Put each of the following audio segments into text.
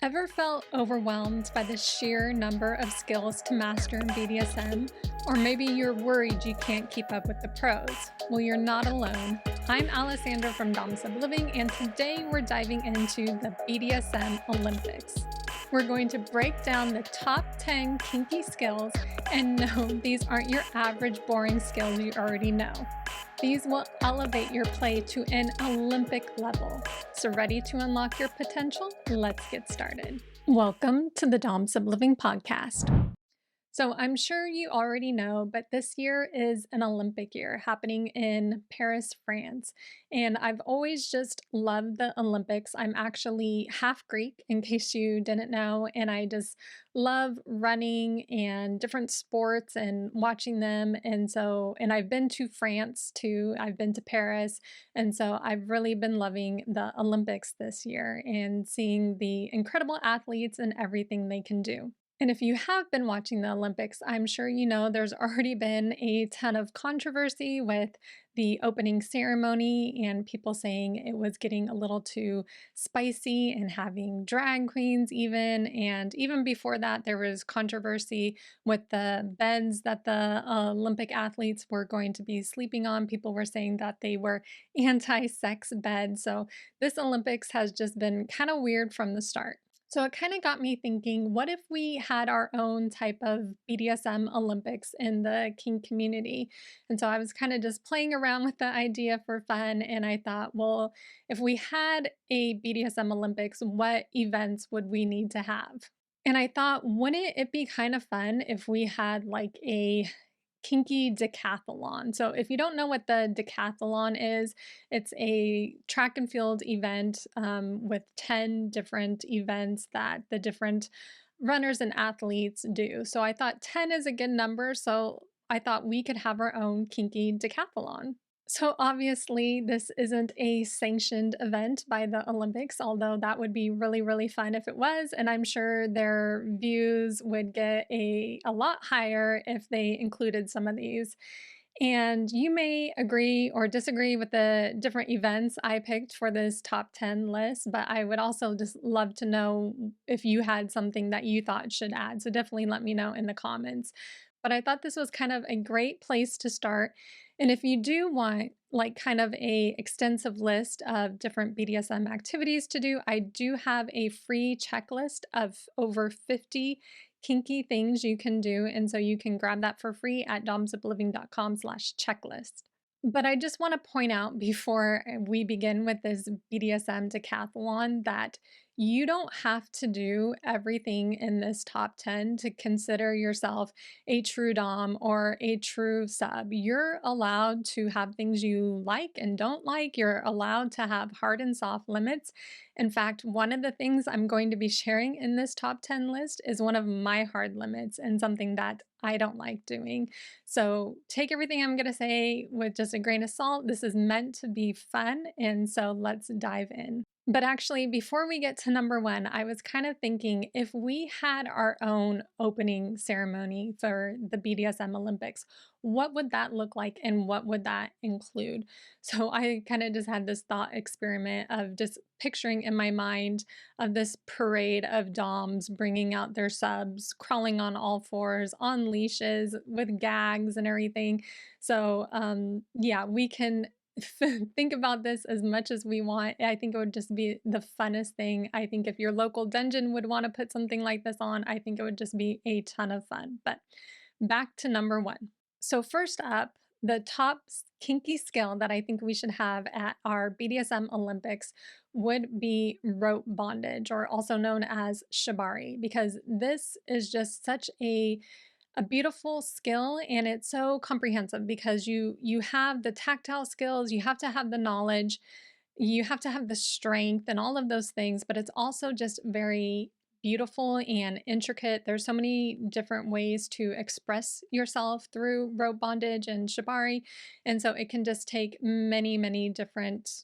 Ever felt overwhelmed by the sheer number of skills to master in BDSM? Or maybe you're worried you can't keep up with the pros? Well, you're not alone. I'm Alessandra from Dom Sub Living, and today we're diving into the BDSM Olympics. We're going to break down the top 10 kinky skills, and no, these aren't your average boring skills you already know. These will elevate your play to an Olympic level. So ready to unlock your potential? Let's get started. Welcome to the Dom Sub Living podcast. So I'm sure you already know, but this year is an Olympic year happening in Paris, France. And I've always just loved the Olympics. I'm actually half Greek, in case you didn't know, and I just love running and different sports and watching them. And I've been to France too. I've been to Paris. And so I've really been loving the Olympics this year and seeing the incredible athletes and everything they can do. And if you have been watching the Olympics, I'm sure you know there's already been a ton of controversy with the opening ceremony and people saying it was getting a little too spicy and having drag queens even. And even before that, there was controversy with the beds that the Olympic athletes were going to be sleeping on. People were saying that they were anti-sex beds. So this Olympics has just been kind of weird from the start. So it kind of got me thinking, what if we had our own type of BDSM Olympics in the kink community? And so I was kind of just playing around with the idea for fun. And I thought, well, if we had a BDSM Olympics, what events would we need to have? And I thought, wouldn't it be kind of fun if we had like a Kinky Decathlon? So if you don't know what the Decathlon is, it's a track and field event with 10 different events that the different runners and athletes do. So I thought 10 is a good number, so I thought we could have our own Kinky Decathlon. So obviously, this isn't a sanctioned event by the Olympics, although that would be really, really fun if it was. And I'm sure their views would get a lot higher if they included some of these. And you may agree or disagree with the different events I picked for this top 10 list, but I would also just love to know if you had something that you thought should add. So definitely let me know in the comments. But I thought this was kind of a great place to start. And if you do want like kind of a extensive list of different BDSM activities to do, I do have a free checklist of over 50 kinky things you can do. And so you can grab that for free at domzipliving.com/checklist. But I just want to point out before we begin with this BDSM decathlon that you don't have to do everything in this top 10 to consider yourself a true dom or a true sub. You're allowed to have things you like and don't like. You're allowed to have hard and soft limits. In fact, one of the things I'm going to be sharing in this top 10 list is one of my hard limits and something that I don't like doing. So take everything I'm going to say with just a grain of salt. This is meant to be fun, and so let's dive in. But actually, before we get to number one, I was kind of thinking if we had our own opening ceremony for the BDSM Olympics, what would that look like and what would that include? So I kind of just had this thought experiment of just picturing in my mind of this parade of doms bringing out their subs, crawling on all fours, on leashes with gags and everything. So yeah, we can think about this as much as we want. I think it would just be the funnest thing. I think if your local dungeon would want to put something like this on, I think it would just be a ton of fun. But back to number one. So first up, the top kinky skill that I think we should have at our BDSM Olympics would be rope bondage, or also known as Shibari, because this is just such a beautiful skill, and it's so comprehensive because you have the tactile skills, you have to have the knowledge, you have to have the strength and all of those things, but it's also just very beautiful and intricate. There's so many different ways to express yourself through rope bondage and shibari, and so it can just take many different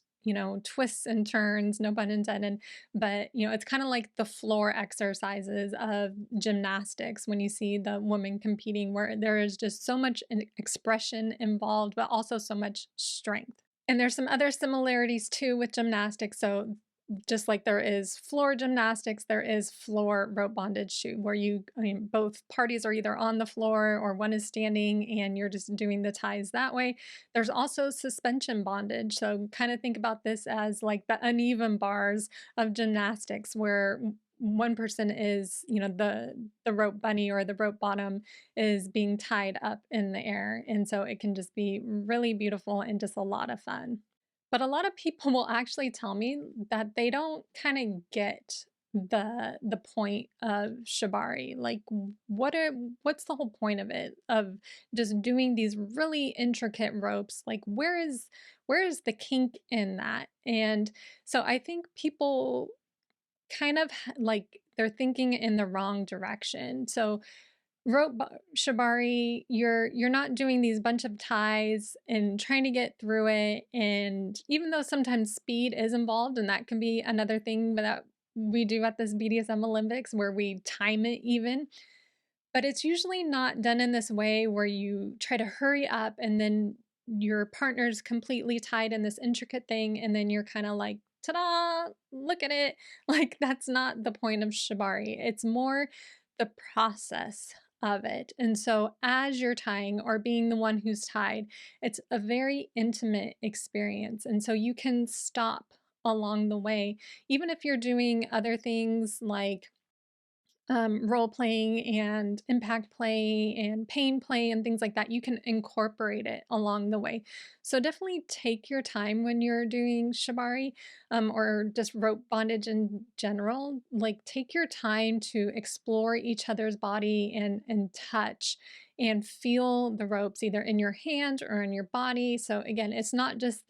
twists and turns, no pun intended, but it's kind of like the floor exercises of gymnastics when you see the woman competing, where there is just so much expression involved, but also so much strength. And there's some other similarities too with gymnastics. So just like there is floor gymnastics, there is floor rope bondage too, where both parties are either on the floor or one is standing and you're just doing the ties that way. There's also suspension bondage. So kind of think about this as like the uneven bars of gymnastics where one person is, the rope bunny or the rope bottom is being tied up in the air. And so it can just be really beautiful and just a lot of fun. But a lot of people will actually tell me that they don't kind of get the point of Shibari. Like what's the whole point of it? Of just doing these really intricate ropes? Like where is the kink in that? And so I think people kind of like they're thinking in the wrong direction. So shibari, you're not doing these bunch of ties and trying to get through it. And even though sometimes speed is involved, and that can be another thing that we do at this BDSM Olympics where we time it even, but it's usually not done in this way where you try to hurry up and then your partner's completely tied in this intricate thing and then you're kind of like, ta-da, look at it. Like that's not the point of shibari. It's more the process of it. And so as you're tying or being the one who's tied, it's a very intimate experience. And so you can stop along the way, even if you're doing other things like role playing and impact play and pain play and things like that. You can incorporate it along the way. So definitely take your time when you're doing shibari or just rope bondage in general. Like take your time to explore each other's body and touch and feel the ropes either in your hand or in your body. So again, it's not just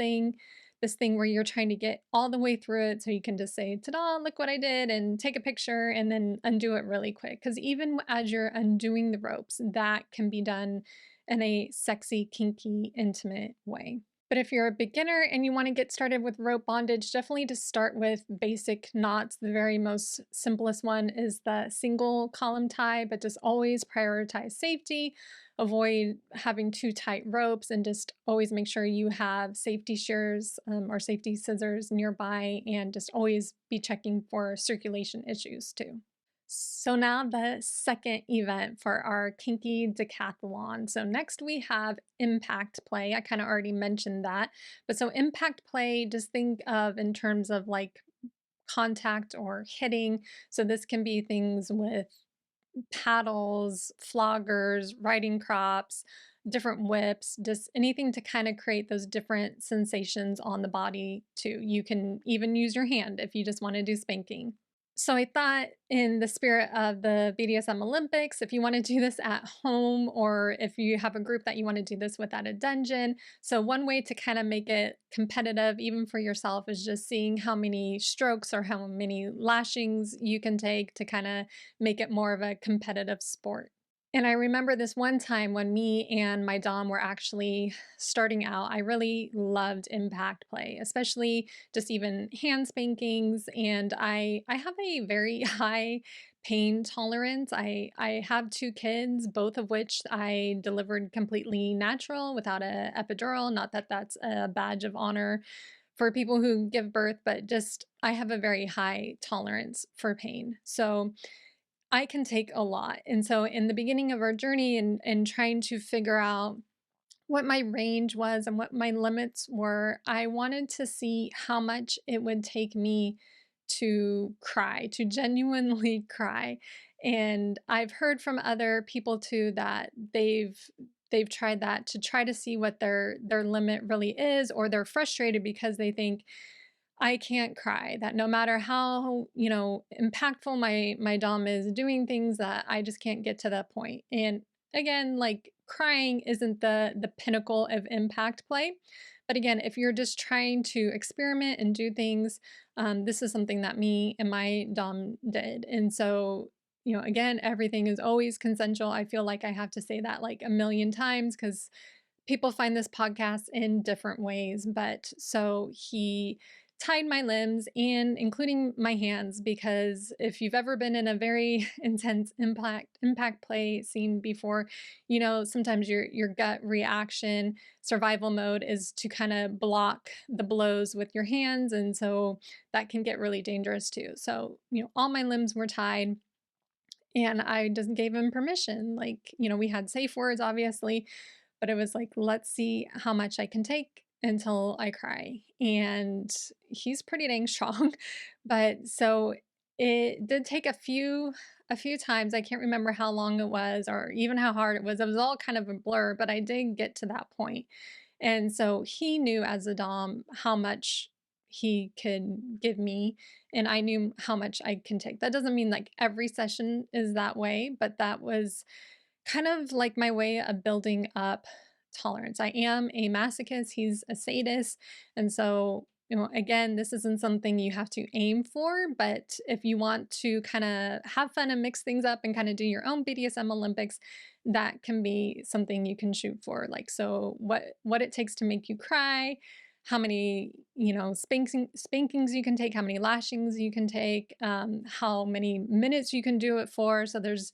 this thing where you're trying to get all the way through it so you can just say, ta-da, look what I did, and take a picture and then undo it really quick. Because even as you're undoing the ropes, that can be done in a sexy, kinky, intimate way. But if you're a beginner and you want to get started with rope bondage, definitely just start with basic knots. The very most simplest one is the single column tie, but just always prioritize safety. Avoid having too tight ropes and just always make sure you have safety shears or safety scissors nearby and just always be checking for circulation issues too. So now the second event for our Kinky Decathlon. So next we have impact play. I kind of already mentioned that. But so impact play, just think of in terms of like contact or hitting. So this can be things with paddles, floggers, riding crops, different whips, just anything to kind of create those different sensations on the body too. You can even use your hand if you just want to do spanking. So I thought in the spirit of the BDSM Olympics, if you want to do this at home or if you have a group that you want to do this with at a dungeon, so one way to kind of make it competitive even for yourself is just seeing how many strokes or how many lashings you can take to kind of make it more of a competitive sport. And I remember this one time when me and my dom were actually starting out, I really loved impact play, especially just even hand spankings. And I have a very high pain tolerance. I have two kids, both of which I delivered completely natural without an epidural. Not that that's a badge of honor for people who give birth, but just I have a very high tolerance for pain. So I can take a lot. And so in the beginning of our journey and trying to figure out what my range was and what my limits were, I wanted to see how much it would take me to cry, to genuinely cry. And I've heard from other people too that they've tried that to try to see what their limit really is, or they're frustrated because they think I can't cry, that no matter how, impactful my dom is doing things, that I just can't get to that point. And again, like crying isn't the pinnacle of impact play. But again, if you're just trying to experiment and do things, this is something that me and my dom did. And so, again, everything is always consensual. I feel like I have to say that like a million times because people find this podcast in different ways. But so he tied my limbs and including my hands, because if you've ever been in a very intense impact play scene before, you know, sometimes your gut reaction, survival mode, is to kind of block the blows with your hands, and so that can get really dangerous too. So, you know, all my limbs were tied, and I just gave him permission. Like, you know, we had safe words, obviously, but it was like, let's see how much I can take until I cry. And he's pretty dang strong. But so it did take a few times. I can't remember how long it was or even how hard it was. It was all kind of a blur, but I did get to that point. And so he knew as a Dom how much he could give me, and I knew how much I can take. That doesn't mean like every session is that way, but that was kind of like my way of building up tolerance. I am a masochist, he's a sadist. And so, you know, again, this isn't something you have to aim for, but if you want to kind of have fun and mix things up and kind of do your own BDSM Olympics, that can be something you can shoot for. Like, so what it takes to make you cry, how many, you know, spankings you can take, how many lashings you can take, how many minutes you can do it for. So there's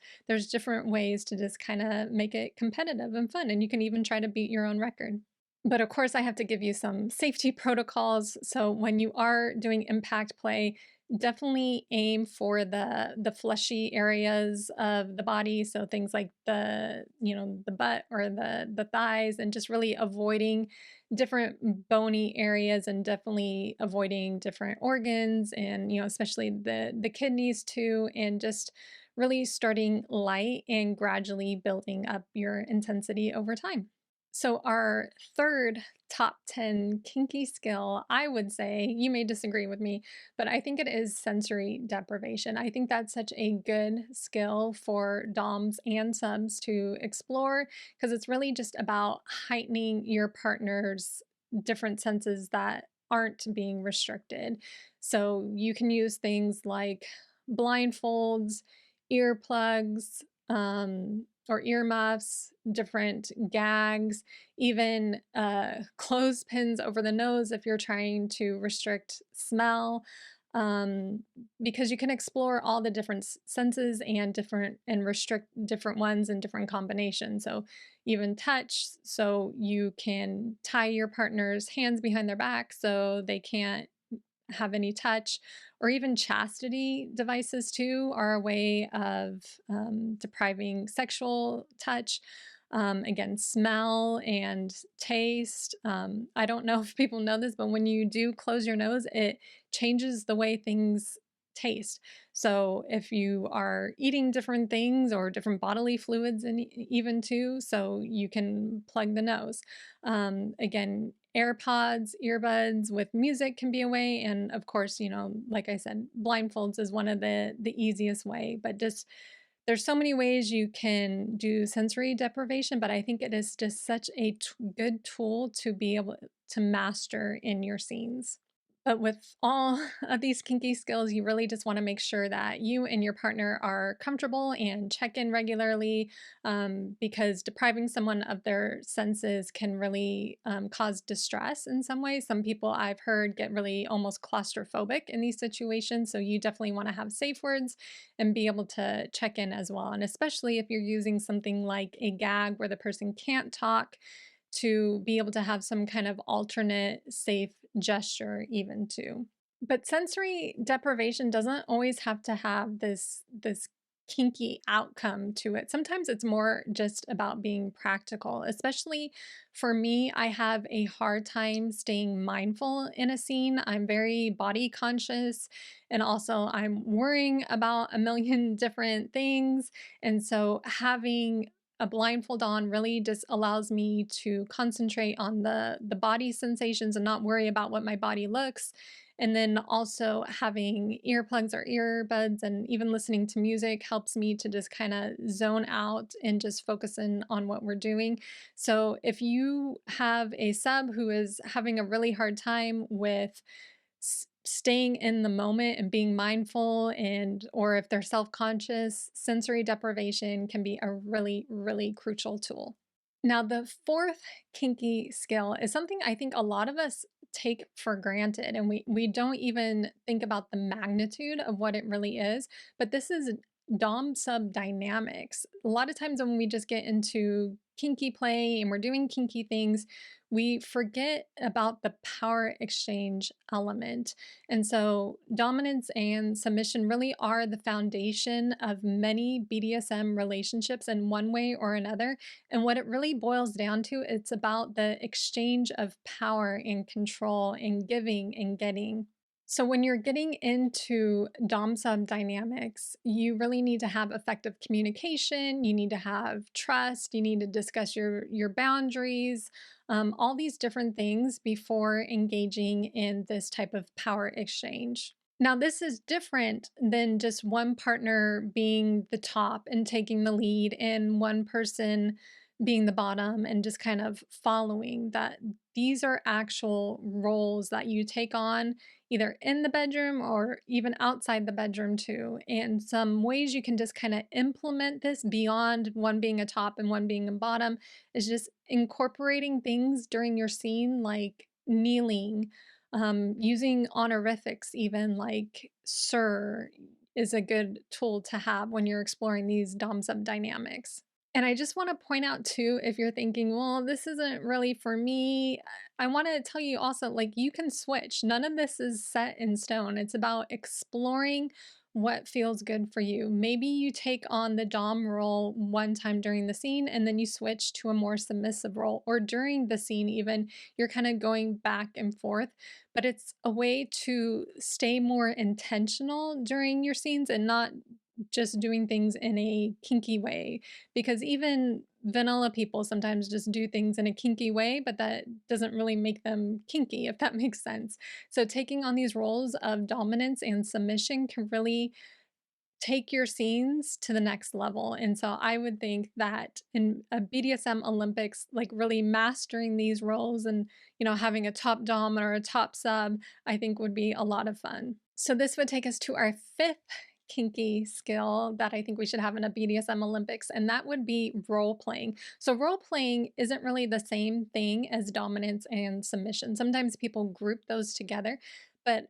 different ways to just kind of make it competitive and fun, and you can even try to beat your own record. But of course, I have to give you some safety protocols. So when you are doing impact play, definitely aim for the fleshy areas of the body. So things like the, you know, the butt or the thighs, and just really avoiding different bony areas, and definitely avoiding different organs, and, you know, especially the kidneys too, and just really starting light and gradually building up your intensity over time. So, our third top 10 kinky skill, I would say, you may disagree with me, but I think it is sensory deprivation. I think that's such a good skill for DOMs and subs to explore, because it's really just about heightening your partner's different senses that aren't being restricted. So, you can use things like blindfolds, earplugs, or earmuffs, different gags, even clothespins over the nose if you're trying to restrict smell, um, because you can explore all the different senses and restrict different ones in different combinations. So even touch, so you can tie your partner's hands behind their back so they can't have any touch, or even chastity devices too are a way of depriving sexual touch. Again, smell and taste. I don't know if people know this, but when you do close your nose, it changes the way things taste. So if you are eating different things or different bodily fluids, and even too, so you can plug the nose. Again, AirPods, earbuds with music can be a way, and of course, you know, like I said, blindfolds is one of the easiest way. But just there's so many ways you can do sensory deprivation, but I think it is just such a good tool to be able to master in your scenes. But with all of these kinky skills, you really just want to make sure that you and your partner are comfortable and check in regularly, because depriving someone of their senses can really cause distress in some ways. Some people I've heard get really almost claustrophobic in these situations. So you definitely want to have safe words and be able to check in as well. And especially if you're using something like a gag where the person can't talk, to be able to have some kind of alternate safe gesture even too. But sensory deprivation doesn't always have to have this kinky outcome to it. Sometimes it's more just about being practical. Especially for me, I have a hard time staying mindful in a scene. I'm very body conscious, and also I'm worrying about a million different things. And so having a blindfold on really just allows me to concentrate on the body sensations and not worry about what my body looks. And then also having earplugs or earbuds and even listening to music helps me to just kind of zone out and just focus in on what we're doing. So if you have a sub who is having a really hard time with staying in the moment and being mindful, and or if they're self-conscious, sensory deprivation can be a really crucial tool. Now, the fourth kinky skill is something I think a lot of us take for granted, and we don't even think about the magnitude of what it really is. But this is dom sub dynamics. A lot of times when we just get into kinky play and we're doing kinky things, we forget about the power exchange element. And so dominance and submission really are the foundation of many BDSM relationships in one way or another. And what it really boils down to, it's about the exchange of power and control and giving and getting. So when you're getting into dom sub dynamics, you really need to have effective communication, you need to have trust, you need to discuss your boundaries, all these different things before engaging in this type of power exchange. Now, this is different than just one partner being the top and taking the lead and one person being the bottom and just kind of following that. These are actual roles that you take on either in the bedroom or even outside the bedroom too. And some ways you can just kind of implement this beyond one being a top and one being a bottom is just incorporating things during your scene like kneeling, using honorifics, even like sir is a good tool to have when you're exploring these dom sub dynamics. And I just want to point out too, if you're thinking, well, this isn't really for me, I want to tell you also, like, you can switch. None of this is set in stone. It's about exploring what feels good for you. Maybe you take on the dom role one time during the scene and then you switch to a more submissive role, or during the scene, even you're kind of going back and forth. But it's a way to stay more intentional during your scenes and not just doing things in a kinky way, because even vanilla people sometimes just do things in a kinky way, but that doesn't really make them kinky, if that makes sense. So taking on these roles of dominance and submission can really take your scenes to the next level. And so I would think that in a BDSM Olympics, like really mastering these roles and, having a top dom or a top sub, I think would be a lot of fun. So this would take us to our fifth kinky skill that I think we should have in a BDSM Olympics, and that would be role playing. So role playing isn't really the same thing as dominance and submission. Sometimes people group those together, but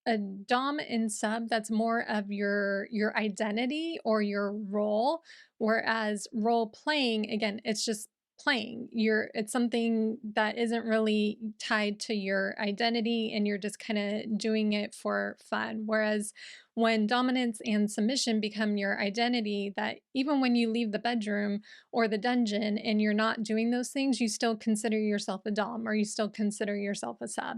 a dom and sub, that's more of your identity or your role, whereas role playing, again, it's just playing. It's something that isn't really tied to your identity and you're just kind of doing it for fun. Whereas when dominance and submission become your identity, that even when you leave the bedroom or the dungeon and you're not doing those things, you still consider yourself a dom or you still consider yourself a sub.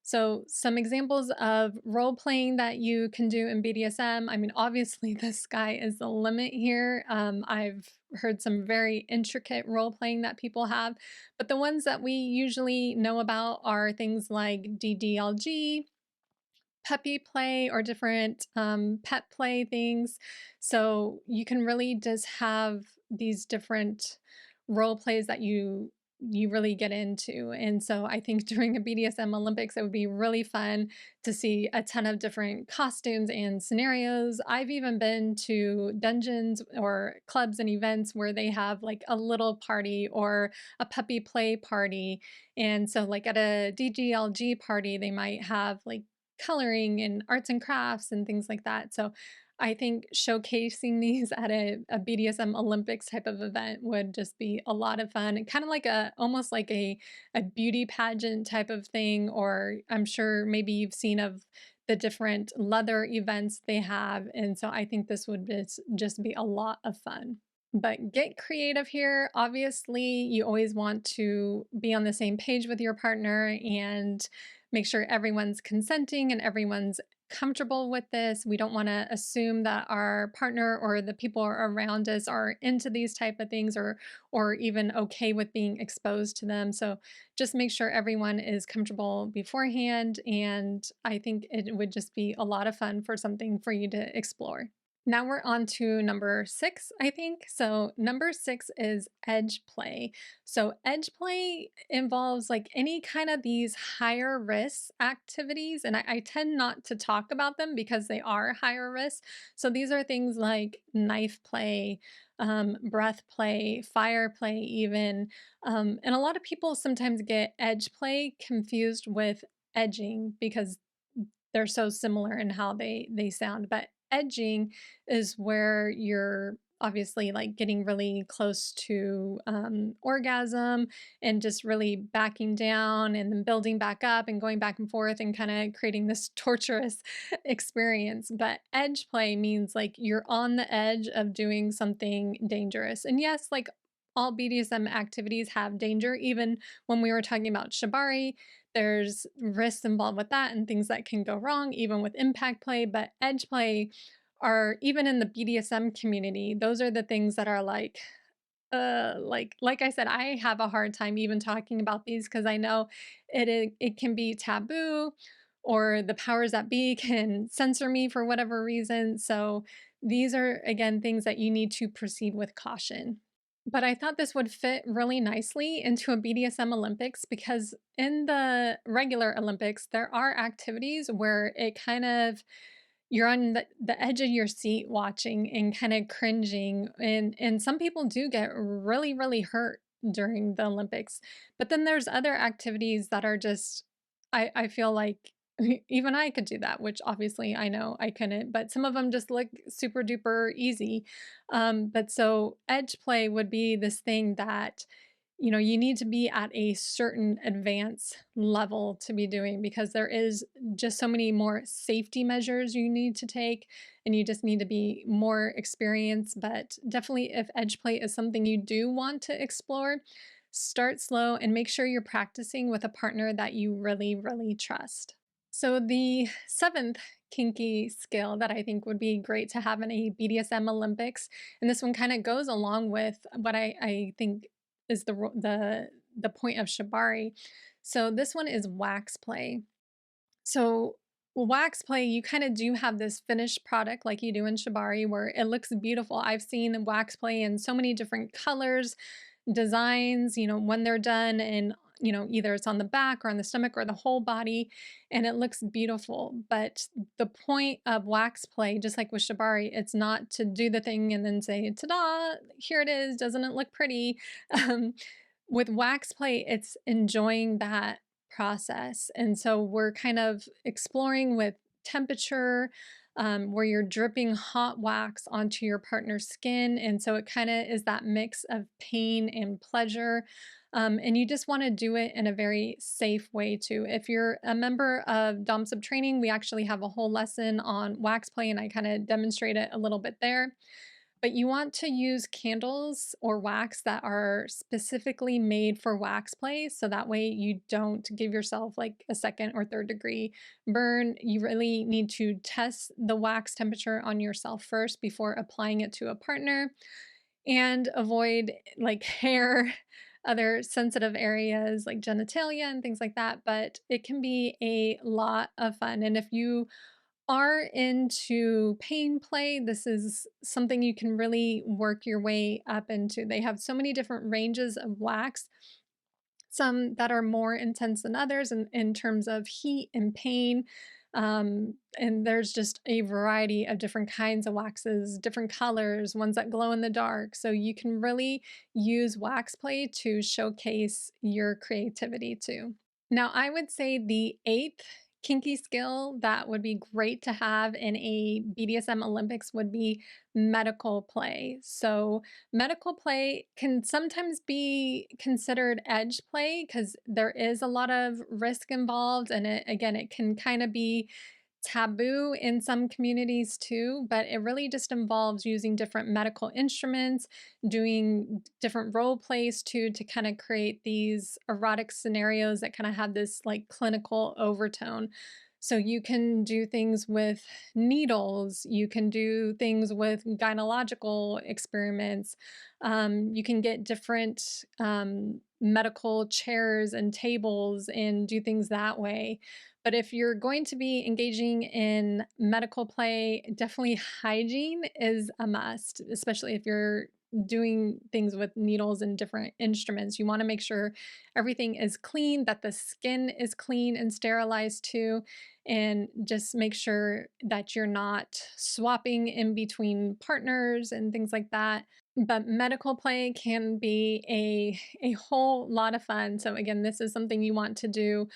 So some examples of role playing that you can do in BDSM. I mean, obviously the sky is the limit here. I've heard some very intricate role playing that people have, but the ones that we usually know about are things like DDLG, puppy play, or different pet play things. So you can really just have these different role plays that you really get into. And so I think during a BDSM Olympics, it would be really fun to see a ton of different costumes and scenarios. I've even been to dungeons or clubs and events where they have like a little party or a puppy play party. And so like at a DGLG party, they might have like coloring and arts and crafts and things like that. So I think showcasing these at a BDSM Olympics type of event would just be a lot of fun, and kind of like almost like a beauty pageant type of thing. Or I'm sure maybe you've seen of the different leather events they have. And so I think this would just be a lot of fun. But get creative here. Obviously, you always want to be on the same page with your partner and make sure everyone's consenting and everyone's comfortable with this. We don't want to assume that our partner or the people around us are into these type of things or even okay with being exposed to them. So just make sure everyone is comfortable beforehand, and I think it would just be a lot of fun for something for you to explore. Now we're on to number 6, I think. So number 6 is edge play. So edge play involves like any kind of these higher risk activities. And I tend not to talk about them because they are higher risk. So these are things like knife play, breath play, fire play even. And a lot of people sometimes get edge play confused with edging because they're so similar in how they sound. But edging is where you're obviously like getting really close to orgasm and just really backing down and then building back up and going back and forth and kind of creating this torturous experience. But edge play means like you're on the edge of doing something dangerous. And yes, like all BDSM activities have danger. Even when we were talking about Shibari, there's risks involved with that and things that can go wrong, even with impact play. But edge play are, even in the BDSM community, those are the things that are like I said, I have a hard time even talking about these because I know it can be taboo, or the powers that be can censor me for whatever reason. So these are, again, things that you need to proceed with caution. But I thought this would fit really nicely into a BDSM Olympics because in the regular Olympics, there are activities where it kind of you're on the edge of your seat watching and kind of cringing. And some people do get really, really hurt during the Olympics. But then there's other activities that are just, I feel like even I could do that, which obviously I know I couldn't, but some of them just look super duper easy. But so edge play would be this thing that you need to be at a certain advanced level to be doing, because there is just so many more safety measures you need to take, and you just need to be more experienced. But definitely, if edge play is something you do want to explore, start slow and make sure you're practicing with a partner that you really, really trust. So the seventh kinky skill that I think would be great to have in a BDSM Olympics, and this one kind of goes along with what I think is the point of Shibari. So this one is wax play. So wax play, you kind of do have this finished product like you do in Shibari where it looks beautiful. I've seen wax play in so many different colors, designs, when they're done, and either it's on the back or on the stomach or the whole body, and it looks beautiful. But the point of wax play, just like with Shibari, it's not to do the thing and then say, ta-da, here it is, doesn't it look pretty? Um, with wax play, it's enjoying that process. And so we're kind of exploring with temperature, where you're dripping hot wax onto your partner's skin. And so it kind of is that mix of pain and pleasure. And you just want to do it in a very safe way too. If you're a member of Dom Sub Training, we actually have a whole lesson on wax play, and I kind of demonstrate it a little bit there. But you want to use candles or wax that are specifically made for wax play, so that way you don't give yourself like a second or third degree burn. You really need to test the wax temperature on yourself first before applying it to a partner, and avoid like hair, other sensitive areas like genitalia and things like that. But it can be a lot of fun. And if you are into pain play, this is something you can really work your way up into. They have so many different ranges of wax, some that are more intense than others in terms of heat and pain. And there's just a variety of different kinds of waxes, different colors, ones that glow in the dark. So you can really use wax play to showcase your creativity too. Now, I would say the eighth kinky skill that would be great to have in a BDSM Olympics would be medical play. So, medical play can sometimes be considered edge play because there is a lot of risk involved, and it can kind of be taboo in some communities too, but it really just involves using different medical instruments, doing different role plays too, to kind of create these erotic scenarios that kind of have this like clinical overtone. So you can do things with needles, you can do things with gynecological experiments, you can get different medical chairs and tables and do things that way. But if you're going to be engaging in medical play, definitely hygiene is a must, especially if you're doing things with needles and different instruments. You want to make sure everything is clean, that the skin is clean and sterilized too, and just make sure that you're not swapping in between partners and things like that. But medical play can be a whole lot of fun. So again, this is something you want to do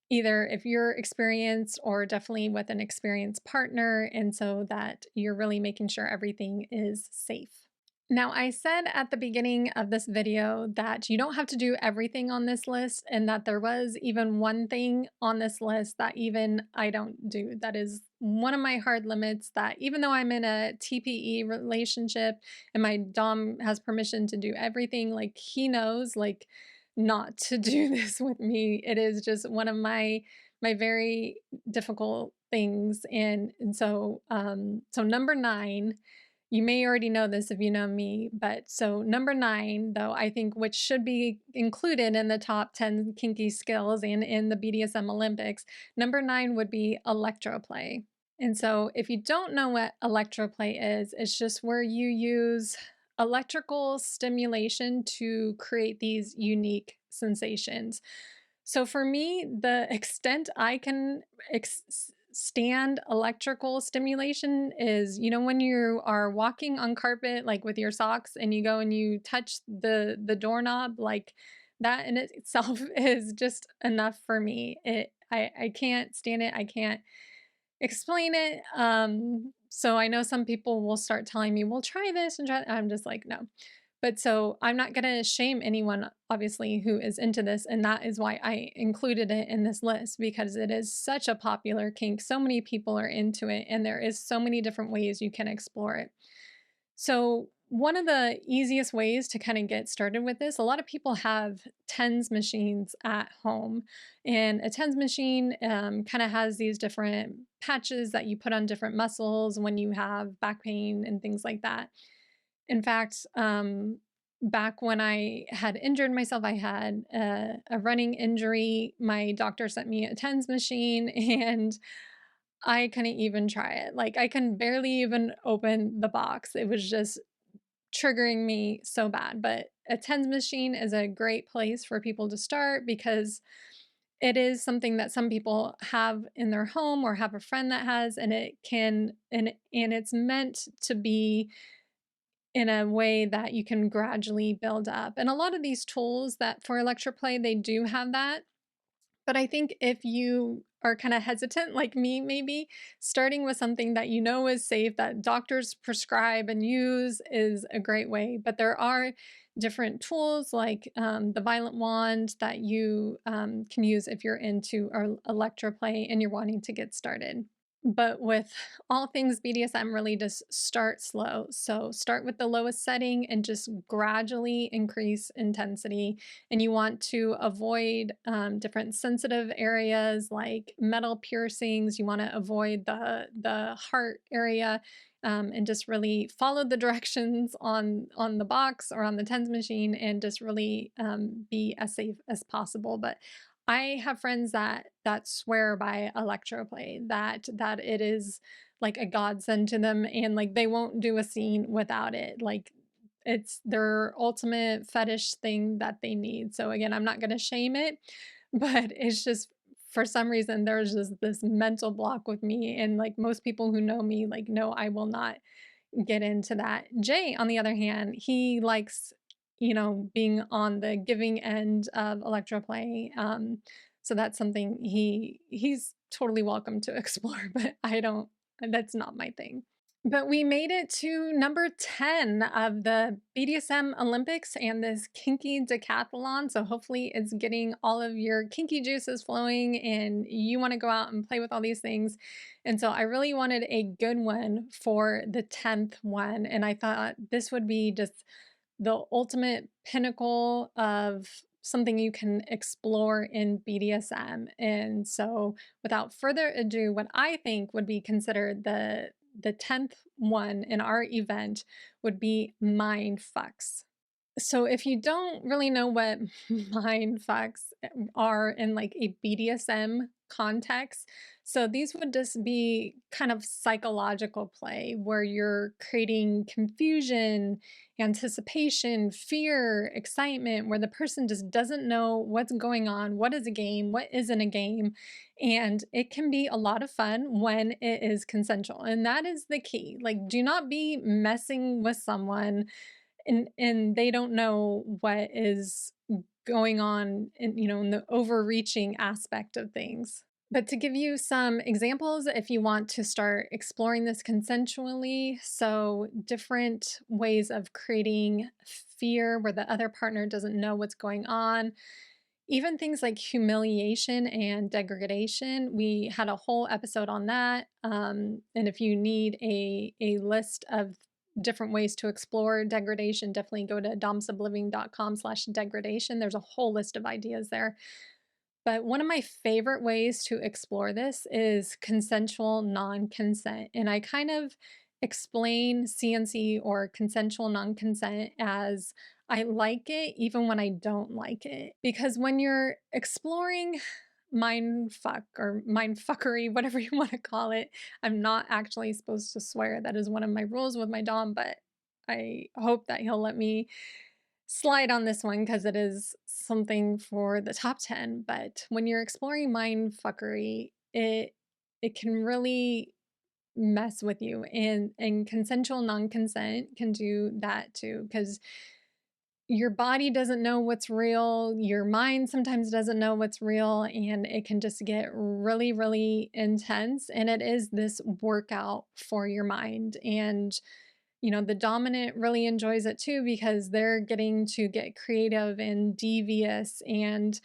either if you're experienced or definitely with an experienced partner, and so that you're really making sure everything is safe. Now, I said at the beginning of this video that you don't have to do everything on this list, and that there was even one thing on this list that even I don't do. That is one of my hard limits, that even though I'm in a TPE relationship and my Dom has permission to do everything, like he knows, like not to do this with me. It is just one of my very difficult things. And so so number 9, you may already know this if you know me, but so number 9, though, I think, which should be included in the top 10 kinky skills and in the BDSM Olympics, number 9 would be electro play. And so if you don't know what electro play is, it's just where you use electrical stimulation to create these unique sensations. So for me, the extent I can stand electrical stimulation is, when you are walking on carpet, like with your socks, and you go and you touch the doorknob, like that in itself is just enough for me. I can't stand it. I can't explain it. So I know some people will start telling me, well, try this and try that. I'm just like, no. But so I'm not going to shame anyone, obviously, who is into this. And that is why I included it in this list, because it is such a popular kink. So many people are into it, and there is so many different ways you can explore it. So one of the easiest ways to kind of get started with this, a lot of people have TENS machines at home, and a TENS machine kind of has these different patches that you put on different muscles when you have back pain and things like that. In fact, back when I had injured myself, I had a running injury. My doctor sent me a TENS machine, and I couldn't even try it. Like, I can barely even open the box. It was just triggering me so bad. But a TENS machine is a great place for people to start, because it is something that some people have in their home or have a friend that has, and it's meant to be in a way that you can gradually build up. And a lot of these tools that for electroplay, they do have that. But I think if you are kind of hesitant, like me, maybe starting with something that you know is safe, that doctors prescribe and use, is a great way. But there are different tools, like the Violent Wand, that you can use if you're into electroplay and you're wanting to get started. But with all things BDSM, really just start slow. So start with the lowest setting and just gradually increase intensity. And you want to avoid different sensitive areas like metal piercings. You want to avoid the heart area, and just really follow the directions on the box or on the TENS machine, and just really be as safe as possible. But I have friends that swear by electroplay, that it is like a godsend to them, and like they won't do a scene without it. Like it's their ultimate fetish thing that they need. So again, I'm not going to shame it, but it's just, for some reason, there's just this mental block with me, and like most people who know me, like, no, I will not get into that. Jay, on the other hand, he likes, being on the giving end of electroplay. So that's something he's totally welcome to explore, but I don't, that's not my thing. But we made it to number 10 of the BDSM Olympics and this kinky decathlon. So hopefully it's getting all of your kinky juices flowing and you want to go out and play with all these things. And so I really wanted a good one for the 10th one. And I thought this would be just the ultimate pinnacle of something you can explore in BDSM. And so without further ado, what I think would be considered the 10th one in our event would be mind fucks. So if you don't really know what mind fucks are in like a BDSM context, so these would just be kind of psychological play where you're creating confusion, anticipation, fear, excitement, where the person just doesn't know what's going on, what is a game, what isn't a game. And it can be a lot of fun when it is consensual. And that is the key. Like, do not be messing with someone and they don't know what is going on in the overreaching aspect of things. But to give you some examples, if you want to start exploring this consensually, so different ways of creating fear where the other partner doesn't know what's going on, even things like humiliation and degradation. We had a whole episode on that. And if you need a list of different ways to explore degradation, definitely go to domsubliving.com/degradation. There's a whole list of ideas there. But one of my favorite ways to explore this is consensual non-consent. And I kind of explain CNC or consensual non-consent as I like it even when I don't like it. Because when you're exploring mindfuck or mindfuckery, whatever you want to call it, I'm not actually supposed to swear. That is one of my rules with my dom, but I hope that he'll let me slide on this one because it is something for the top 10. But when you're exploring mindfuckery, it can really mess with you, and consensual non-consent can do that too, because your body doesn't know what's real, your mind sometimes doesn't know what's real, and it can just get really, really intense. And it is this workout for your mind. And the dominant really enjoys it too because they're getting to get creative and devious and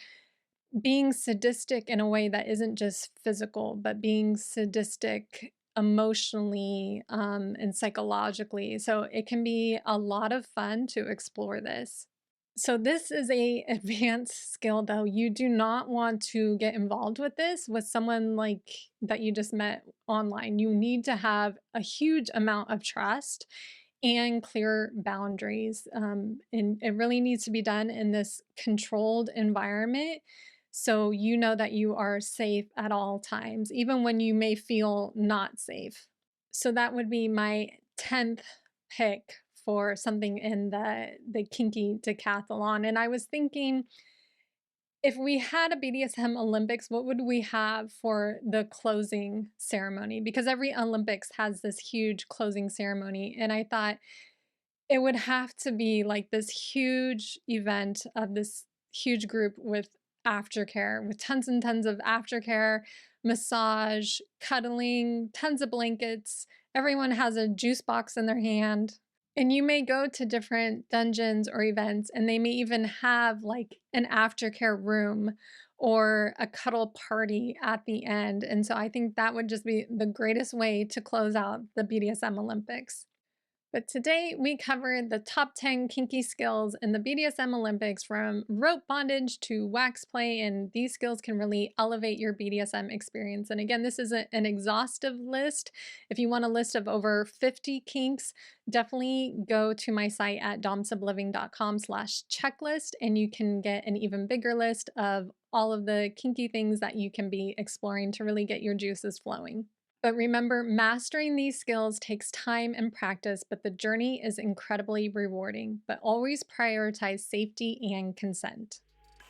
being sadistic in a way that isn't just physical, but being sadistic emotionally and psychologically. So it can be a lot of fun to explore this. So this is a advanced skill though. You do not want to get involved with this with someone like that you just met online. You need to have a huge amount of trust and clear boundaries. And it really needs to be done in this controlled environment. So you know that you are safe at all times, even when you may feel not safe. So that would be my 10th pick for something in the Kinky Decathlon. And I was thinking, if we had a BDSM Olympics, what would we have for the closing ceremony? Because every Olympics has this huge closing ceremony. And I thought it would have to be like this huge event of this huge group with aftercare, with tons and tons of aftercare, massage, cuddling, tons of blankets. Everyone has a juice box in their hand. And you may go to different dungeons or events, and they may even have like an aftercare room or a cuddle party at the end. And so I think that would just be the greatest way to close out the BDSM Olympics. But today we covered the top 10 kinky skills in the BDSM Olympics, from rope bondage to wax play, and these skills can really elevate your BDSM experience. And again, this isn't an exhaustive list. If you want a list of over 50 kinks, definitely go to my site at domsubliving.com/checklist, and you can get an even bigger list of all of the kinky things that you can be exploring to really get your juices flowing. But remember, mastering these skills takes time and practice, but the journey is incredibly rewarding. But always prioritize safety and consent.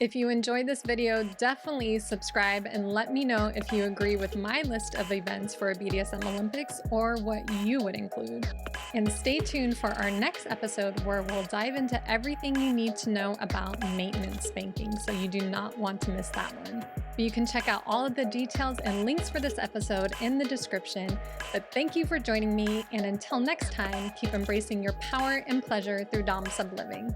If you enjoyed this video, definitely subscribe and let me know if you agree with my list of events for a BDSM Olympics or what you would include. And stay tuned for our next episode, where we'll dive into everything you need to know about maintenance spanking, so you do not want to miss that one. You can check out all of the details and links for this episode in the description. But thank you for joining me, and until next time, keep embracing your power and pleasure through Dom Subliving.